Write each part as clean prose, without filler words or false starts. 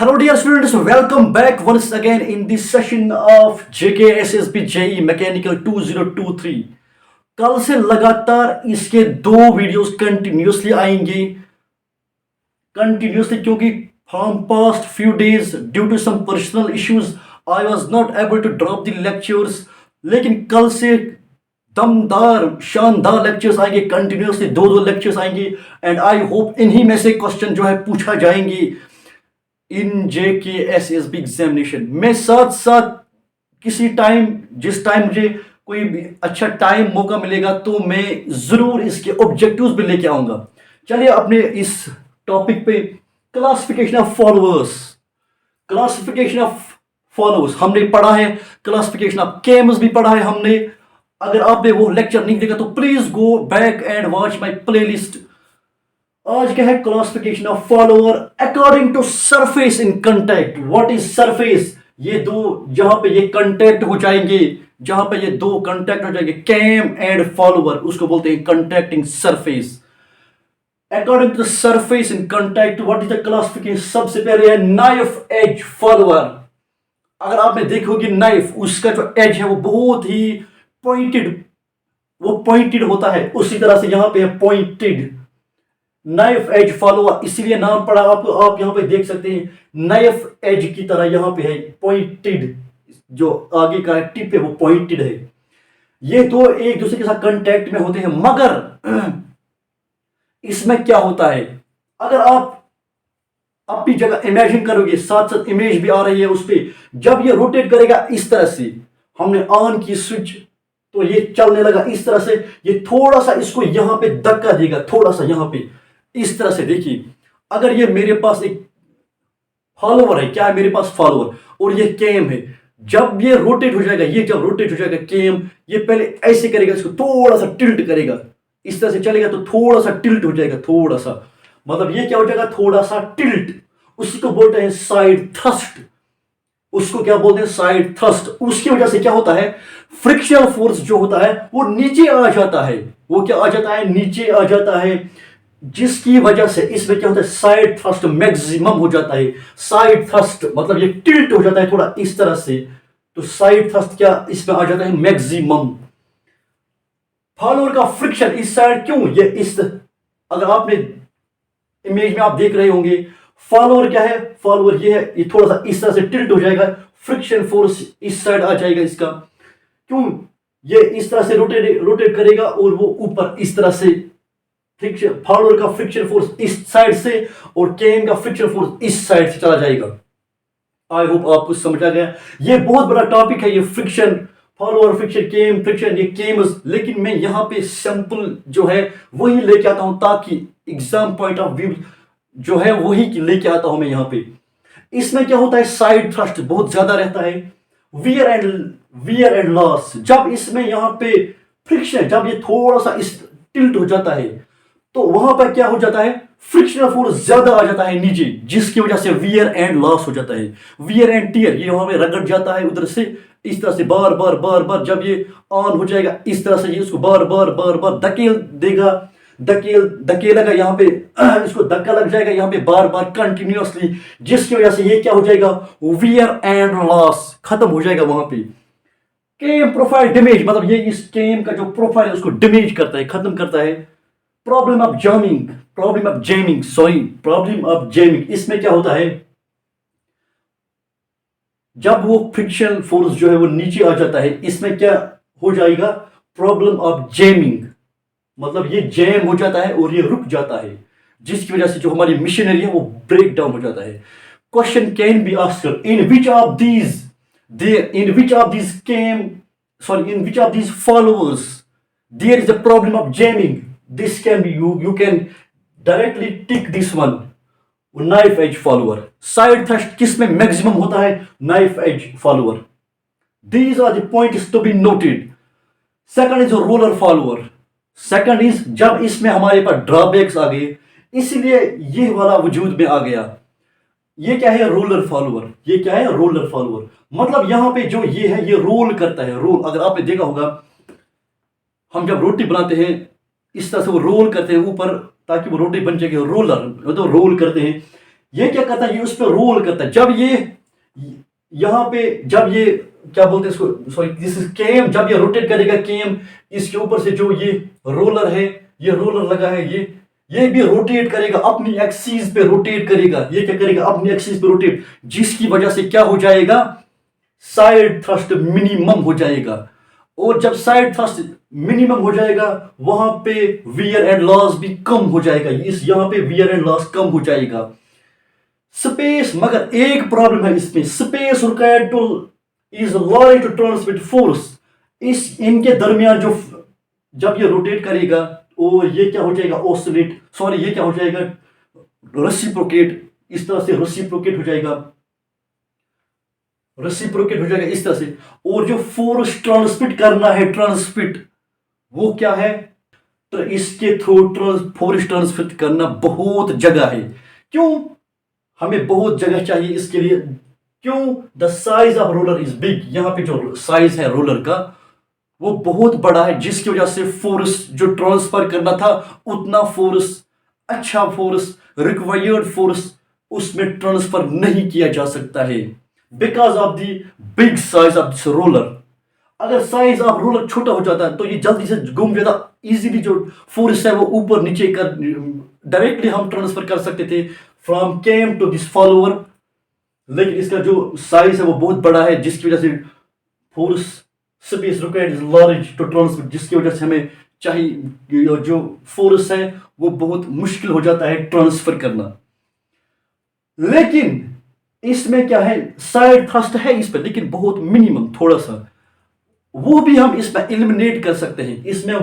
Hello, dear students. Welcome back once again in this session of JKSSB JE Mechanical 2023. कल से लगातार इसके दो वीडियोस कंटिन्यूसली क्योंकि from past few days due to some personal issues I was not able to drop the lectures. लेकिन कल से दमदार शानदार लेक्चर्स आएंगे, कंटिन्यूसली दो लेक्चर्स आएंगे एंड आई होप इन्हीं में से क्वेश्चन जो है पूछा जाएंगे इन JKSSB एग्जामिनेशन में। साथ साथ किसी टाइम जिस टाइम मुझे कोई भी अच्छा टाइम मौका मिलेगा तो मैं जरूर इसके ऑब्जेक्टिव्स भी लेके आऊंगा। चलिए अपने इस टॉपिक पे क्लासिफिकेशन ऑफ फॉलोअर्स हमने पढ़ा है, क्लासिफिकेशन ऑफ केम्स भी पढ़ा है हमने। अगर आपने वो लेक्चर नहीं देखा तो please go back and watch my playlist. आज क्या है classification of follower according to surface in contact. What is surface? ये दो जहां पे ये कांटेक्ट हो जाएंगे, जहां पे ये दो कांटेक्ट हो जाएंगे कैम एंड फॉलोअर, उसको बोलते हैं contacting surface. According to surface in contact what is the classification? सबसे पहले है नाइफ एज फॉलोअर। अगर आपने देखोगे नाइफ, उसका जो एज है वो बहुत ही पॉइंटेड होता है, उसी तरह से यहां पे है पॉइंटेड नाइफ एज फॉलोअर, इसीलिए नाम पड़ा आपको। आप यहां पे देख सकते हैं नाइफ एज की तरह यहां पे है पॉइंटेड, जो आगे का टिप है वो पॉइंटेड है। ये दो एक दूसरे के साथ कांटेक्ट में होते हैं, मगर इसमें क्या होता है, अगर आप अपनी जगह इमेजिन करोगे, साथ साथ इमेज भी आ रही है उस पर, जब ये रोटेट करेगा इस तरह से, हमने ऑन की स्विच तो ये चलने लगा इस तरह से, ये थोड़ा सा इसको यहां पे धक्का देगा, थोड़ा सा यहां पे इस तरह से। देखिए अगर ये मेरे पास एक फॉलोअर है, क्या है मेरे पास फॉलोअर, और ये केम है, जब ये रोटेट हो जाएगा, ये जब रोटेट हो जाएगा केम, ये पहले ऐसे करेगा, इसको थोड़ा सा टिल्ट करेगा, इस तरह से चलेगा तो थोड़ा सा टिल्ट हो जाएगा, थोड़ा सा, मतलब ये क्या हो जाएगा, थोड़ा सा टिल्ट। उसको बोलते हैं साइड थ्रस्ट, उसको क्या बोलते हैं, साइड थ्रस्ट। उसकी वजह से क्या होता है, फ्रिक्शनल फोर्स जो होता है वो नीचे आ जाता है, वो क्या आ जाता है, नीचे आ जाता है, जिसकी वजह से इसमें क्या होता है, साइड थ्रस्ट मैक्सिमम हो जाता है। साइड थ्रस्ट मतलब ये टिल्ट हो जाता है थोड़ा इस तरह से, तो साइड थ्रस्ट क्या इसमें आ जाता है, मैक्सिमम। फॉलोअर का फ्रिक्शन इस साइड क्यों, ये इस, अगर आपने इमेज में आप देख रहे होंगे, फॉलोअर क्या है, फॉलोअर ये है, ये थोड़ा सा इस तरह से टिल्ट हो जाएगा, फ्रिक्शन फोर्स इस साइड आ जाएगा इसका, क्यों, ये इस तरह से रोटेट करेगा और वो ऊपर इस तरह से, फॉलोअर का फ्रिक्शन फोर्स इस साइड से और केम का फ्रिक्शन फोर्स इस साइड से चला जाएगा। आई होप आपको समझ आ गया। ये बहुत बड़ा टॉपिक है ये फ्रिक्शन, फॉलोअर फ्रिक्शन, केम फ्रिक्शन, ये केम्स, लेकिन मैं यहां पे सिंपल जो है वही लेके आता हूं, ताकि एग्जाम पॉइंट ऑफ व्यू जो है वही लेके आता हूं मैं यहां पे। इसमें क्या होता है, साइड थ्रस्ट बहुत ज्यादा रहता है, वियर एंड लॉस। जब इसमें यहां पे फ्रिक्शन, जब ये थोड़ा सा इस टिल्ट हो जाता है तो वहां पर क्या हो जाता है, फ्रिक्शनल फोर्स ज्यादा आ जाता है नीचे, जिसकी वजह से वियर एंड लॉस हो जाता है। वियर एंड टियर, ये वहां पे रगड़ जाता है उधर से इस तरह से, बार बार जब ये ऑन हो जाएगा इस तरह से, ये उसको बार बार धकेल देगा, धकेलेगा यहाँ पे, इसको धक्का लग जाएगा यहाँ पे बार कंटिन्यूअसली, जिसकी वजह से ये क्या हो जाएगा, वियर एंड लॉस खत्म हो जाएगा वहां पे। केम प्रोफाइल डैमेज, मतलब ये इस केम का जो प्रोफाइल है उसको डैमेज करता है, खत्म करता है। प्रॉब्लम ऑफ जैमिंग, इसमें क्या होता है, जब वो फ्रिक्शन फोर्स जो है वो नीचे आ जाता है, इसमें क्या हो जाएगा, प्रॉब्लम ऑफ जैमिंग, मतलब ये जैम हो जाता है और ये रुक जाता है, जिसकी वजह से जो हमारी मशीनरी है वो ब्रेक डाउन हो जाता है। Question can be asked, in which of these followers there is a problem of jamming. This can be you can directly tick this one, knife edge follower। Side thrust किस में maximum होता है, knife edge follower। These are the points to be noted। Second is roller follower। Second is जब इसमें हमारे पास drawbacks आ गए, इसलिए ये वाला वजूद में आ गया। ये क्या है, रोलर फॉलोअर। ये क्या है, रोलर फॉलोअर, मतलब यहां पे जो ये है ये रोल करता है, रोल। अगर आपने देखा होगा, हम जब रोटी बनाते हैं इस तरह से वो रोल करते हैं ऊपर, ताकि वो रोटी बन जाएगी, रोलर मतलब रोल करते हैं। ये क्या करता है, ये उस पर रोल करता है। जब ये यहाँ पे, जब ये क्या बोलते हैं इसको, सॉरी दिस इज केम, जब ये रोटेट करेगा केम, इसके ऊपर से जो ये रोलर है, ये रोलर लगा है, ये भी रोटेट करेगा, अपनी एक्सिस पे रोटेट करेगा। ये क्या करेगा, अपनी एक्सिस पे रोटेट, जिसकी वजह से क्या हो जाएगा, साइड थ्रस्ट मिनिमम हो जाएगा। और जब साइड थ्रस्ट मिनिमम हो जाएगा, वहां पे वियर एंड लॉस भी कम हो जाएगा, इस यहां पे वियर एंड लॉस कम हो जाएगा। स्पेस, मगर एक प्रॉब्लम है इसमें, space required to is large to transmit force. इस इनके दरमियान जो, जब ये रोटेट करेगा और ये क्या हो जाएगा, ऑसिलेट, सॉरी ये क्या हो जाएगा, रेसिप्रोकेट, इस तरह से रेसिप्रोकेट हो जाएगा, रेसिप्रोकेट हो जाएगा इस तरह से। और जो फोर्स ट्रांसमिट करना है, ट्रांसमिट वो क्या है, तो इसके थ्रू फोर्स ट्रांसमिट करना बहुत जगह है। क्यों हमें बहुत जगह चाहिए इसके लिए, क्यों, the size of roller is big, यहां पे जो साइज है रोलर का वो बहुत बड़ा है, जिसकी वजह से फोर्स जो ट्रांसफर करना था, उतना फोर्स, अच्छा फोर्स, रिक्वायर्ड फोर्स उसमें ट्रांसफर नहीं किया जा सकता है, because of the big size of this roller. अगर साइज ऑफ रोलर छोटा हो जाता है तो ये जल्दी से घूम जाता, इजीली जो फोर्स है वो ऊपर नीचे कर, डायरेक्टली हम ट्रांसफर कर सकते थे from cam to this follower. लेकिन इसका जो साइज है वो बहुत बड़ा है, जिसकी वजह से force space required is large to transmit, जिसकी वजह से हमें चाहिए जो फोर्स है वो बहुत मुश्किल हो जाता है ट्रांसफर करना। लेकिन इसमें क्या है, साइड थ्रस्ट है इस पर, लेकिन बहुत मिनिमम, थोड़ा सा, वो भी हम इसमें एलिमिनेट कर सकते हैं। इसमें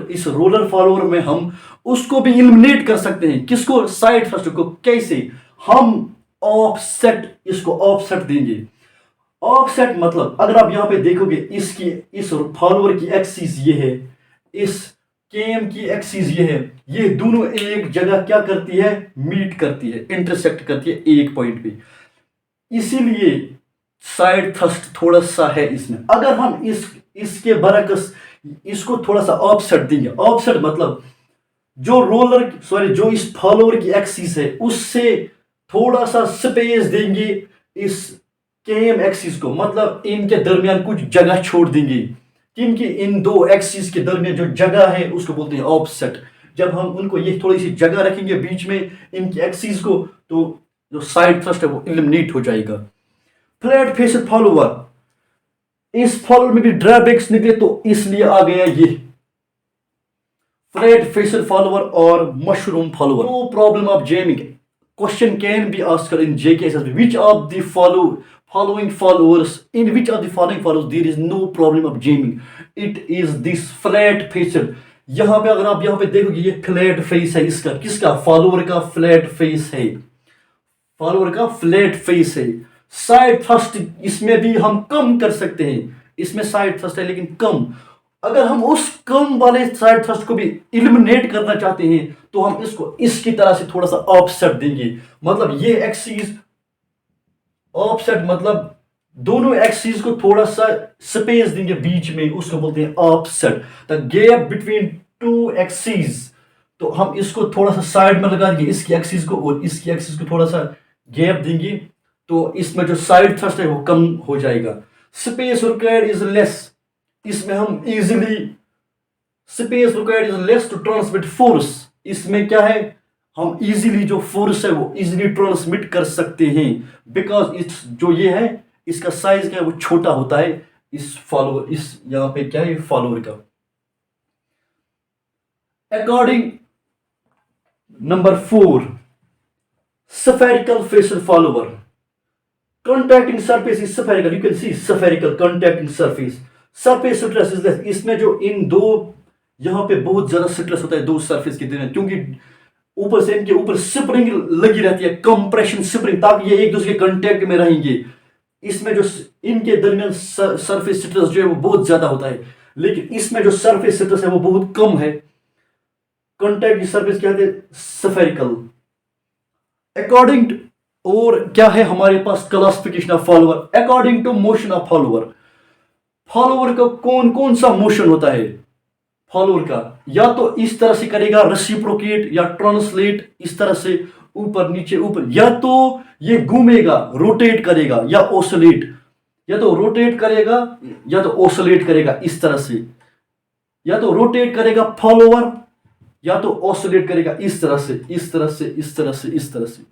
इस रोलर फॉलोअर में हम उसको भी एलिमिनेट कर सकते हैं। किसको, साइड थ्रस्ट को। कैसे, हम ऑफसेट, इसको ऑफसेट देंगे। ऑफसेट मतलब अगर आप यहां पे देखोगे, इसकी, इस फॉलोअर की एक्सिस ये है, इस केम की एक्सिस ये है, ये दोनों एक जगह क्या करती है, मीट करती है, इंटरसेक्ट करती है एक पॉइंट पे, इसीलिए साइड थ्रस्ट थोड़ा सा है इसमें। अगर हम इसके बरकस इसको थोड़ा सा ऑफसेट देंगे, ऑफसेट मतलब जो रोलर, सॉरी जो इस फॉलोअर की एक्सिस है उससे थोड़ा सा स्पेस देंगे इस केम एक्सिस को, मतलब इनके दरमियान कुछ जगह छोड़ देंगे, क्योंकि इन दो एक्सिस के दरमियान जो जगह है उसको बोलते हैं ऑफसेट। जब हम उनको ये थोड़ी सी जगह रखेंगे बीच में इनकी एक्सिस को, तो जो साइड थ्रस्ट है वो एलिमिनेट हो जाएगा। फ्लैट फेसेड फॉलोअर, इस फॉलोअर में भी ड्रॉबैक्स निकले तो इसलिए आ गया ये फ्लैट फेसेड फॉलोअर और mushroom follower. No problem of jamming, question can be asked in JK SSB, which of the following followers, in which of the following followers there is no problem of jamming, it is this flat faced। यहां पे अगर आप यहां पे देखोगे ये flat face है इसका, किसका, फॉलोअर का फ्लैट फेस है, फॉलोअर का फ्लैट फेस है। साइड थ्रस्ट इसमें भी हम कम कर सकते हैं, इसमें साइड थ्रस्ट है लेकिन कम। अगर हम उस कम वाले साइड थ्रस्ट को भी एलिमिनेट करना चाहते हैं तो हम इसको इसकी तरह से थोड़ा सा ऑफसेट देंगे, मतलब ये एक्सिस, ऑफसेट मतलब दोनों एक्सिस को थोड़ा सा स्पेस देंगे बीच में, उसको बोलते हैं offset, the gap between two axis. तो हम इसको थोड़ा सा साइड में लगा देंगे, इसकी एक्सिस को और इसकी एक्सिस को थोड़ा सा गैप देंगे, तो इसमें जो साइड थ्रस्ट है वो कम हो जाएगा। स्पेस रिक्वायर्ड इज लेस, इसमें हम easily, space required is less to transmit force, इसमें क्या है, हम इजीली जो फोर्स है वो इजीली ट्रांसमिट कर सकते हैं, बिकॉज इस जो ये है इसका साइज क्या है वो छोटा होता है, इस फॉलोअर, इस यहां पे क्या है फॉलोअर का। According number 4, spherical facial follower, contacting surface is spherical, you can see spherical contacting surface stress is less। इसमें जो इन दो यहां पे बहुत ज्यादा स्ट्रेस होता है दो सरफेस के दरमियान, क्योंकि ऊपर से इनके ऊपर स्प्रिंग लगी रहती है, कंप्रेशन स्प्रिंग, ताकि ये एक दूसरे के कांटेक्ट में रहेंगे। इसमें जो इनके दरमियान सरफेस स्ट्रेस जो है वो बहुत ज्यादा होता है, लेकिन इसमें जो सरफेस स्ट्रेस है वो बहुत कम है। कांटेक्ट सरफेस क्या है, स्फेरिकल। अकॉर्डिंग टू, और क्या है हमारे पास classification of follower, according to motion of follower. Follower का कौन कौन सा मोशन होता है फॉलोअर का, या तो इस तरह से करेगा रेसिप्रोकेट या ट्रांसलेट, इस तरह से, ऊपर नीचे ऊपर, या तो ये घूमेगा रोटेट करेगा या ओसिलेट, या तो रोटेट करेगा या तो ओसिलेट करेगा इस तरह से, या तो रोटेट करेगा फॉलोवर या तो ऑसिलेट करेगा इस तरह से इस तरह से इस तरह से इस तरह से।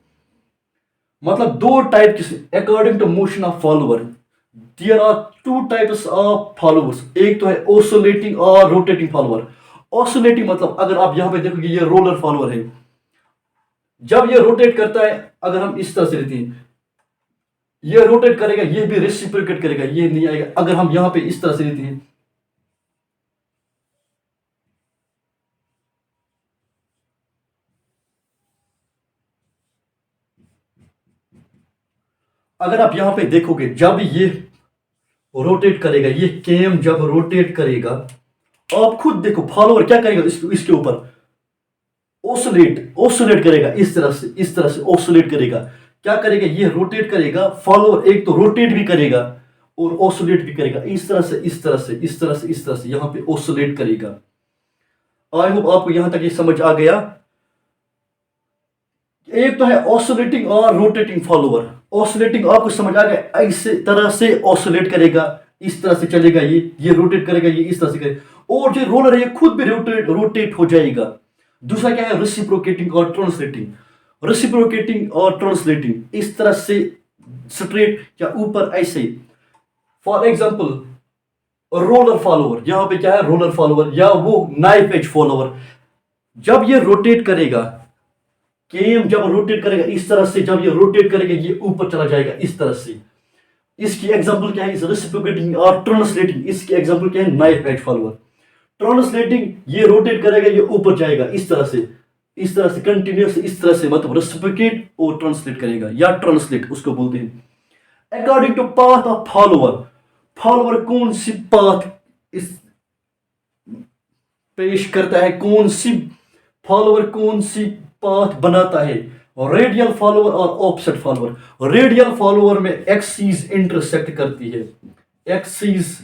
मतलब दो टाइप के according to motion of follower there are two types of followers. एक तो है ऑसिलेटिंग और रोटेटिंग फॉलोवर। ऑसिलेटिंग मतलब अगर आप यहां पे देखोगे ये रोलर फॉलोवर है, जब ये रोटेट करता है, अगर हम इस तरह से लेते हैं ये रोटेट करेगा, ये भी रेसिप्रोकेट करेगा, ये नहीं आएगा। अगर हम यहां पे इस तरह से लेते हैं, अगर आप यहां पे देखोगे जब ये रोटेट करेगा, ये केम जब रोटेट करेगा, आप खुद देखो फॉलोवर क्या करेगा, इसके ऊपर ओसिलेट करेगा इस तरह से ओसिलेट करेगा। क्या करेगा, ये रोटेट करेगा, फॉलोवर एक तो रोटेट भी करेगा और ओसिलेट भी करेगा इस तरह से इस तरह से इस तरह से इस तरह से, यहां पे ओसिलेट करेगा। आई होप आपको यहां तक ये समझ आ गया। एक तो है ऑसिलेटिंग और रोटेटिंग फॉलोवर। ऑसिलेटिंग आपको समझ आ गया, इस तरह से ऑसिलेट करेगा, इस तरह से चलेगा, ये रोटेट करेगा, ये इस तरह से करेगा। और जो रोलर है ये खुद भी रोटेट हो जाएगा। दूसरा क्या है, रेसिप्रोकेटिंग और ट्रांसलेटिंग। रेसिप्रोकेटिंग और ट्रांसलेटिंग इस तरह से स्ट्रेट या ऊपर ऐसे। फॉर एग्जांपल रोलर फॉलोवर, यहां पे क्या है रोलर फॉलोवर या वो नाइफ एज फॉलोवर। जब ये रोटेट करेगा, केम जब रोटेट करेगा इस तरह से, जब ये रोटेट करेगा ये ऊपर चला जाएगा इस तरह से। इसकी एग्जांपल क्या है, इस रेसिप्रोकेटिंग और ट्रांसलेटिंग। इसकी एग्जांपल क्या है, नाइफ एज फॉलोवर। ट्रांसलेटिंग ये रोटेट करेगा, ये ऊपर जाएगा इस तरह से कंटिन्यूस इस तरह से, मतलब रेसिप्रोकेट और ट्रांसलेट करेगा या ट्रांसलेट उसको बोलते हैं। According to path of follower, follower कौन सी पाथ इस पेश करता है, कौन सी फॉलोवर कौन सी पाथ बनाता है, रेडियल फॉलोवर और ऑफसेट फॉलोवर। रेडियल फॉलोवर में एक्सिस इंटरसेक्ट करती है, एक्सिस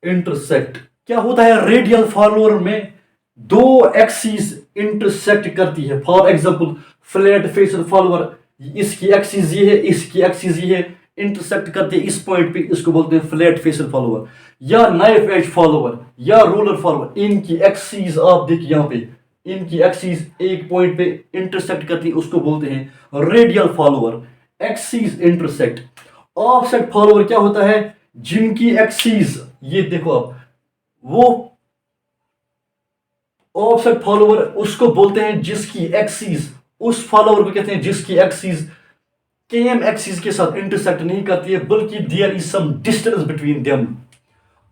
इंटरसेक्ट। क्या होता है रेडियल फॉलोवर में, दो एक्सिस इंटरसेक्ट करती है। For example flat phasor follower, इसकी एक्सिस ये है, इसकी एक्सिस ये है, इंटरसेक्ट करते हैं इस पॉइंट पे, इसको बोलते हैं फ्लैट फेसर फॉलोवर। या नाइफ एज फॉलोवर या रोलर फॉलोवर, इनकी एक्सिस आप देखिए यहां पे, इनकी एक्सिस एक पॉइंट पे इंटरसेक्ट करती है, उसको बोलते हैं radial follower, axis intersect. Offset follower क्या होता है, जिनकी एक्सिस ये देखो आप, वो ऑफसेट फॉलोवर उसको बोलते हैं जिसकी एक्सिस, उस फॉलोवर को कहते हैं जिसकी एक्सिस केम एक्सिस के साथ इंटरसेक्ट नहीं करती है, बल्कि there is some distance between them.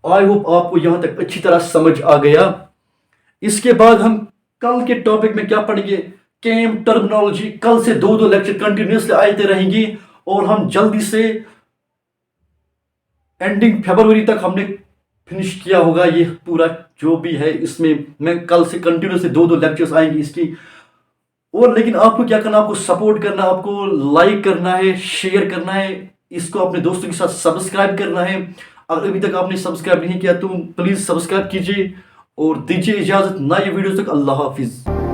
I hope आपको यहां तक अच्छी तरह समझ आ गया। इसके बाद हम कल के टॉपिक में क्या पढ़ेंगे, केम टर्मिनोलॉजी। कल से दो लेक्चर कंटिन्यूसली आते रहेंगी और हम जल्दी से एंडिंग फरवरी तक हमने फिनिश किया होगा ये पूरा जो भी है। इसमें मैं कल से कंटिन्यूसली दो लेक्चर्स आएंगे इसकी। और लेकिन आपको क्या करना, आपको सपोर्ट करना, आपको लाइक करना है, शेयर करना है, इसको अपने दोस्तों के साथ सब्सक्राइब करना है। अगर अभी तक आपने सब्सक्राइब नहीं किया तो प्लीज सब्सक्राइब कीजिए और दीजिए इजाजत नए वीडियो तक। अल्लाह हाफिज।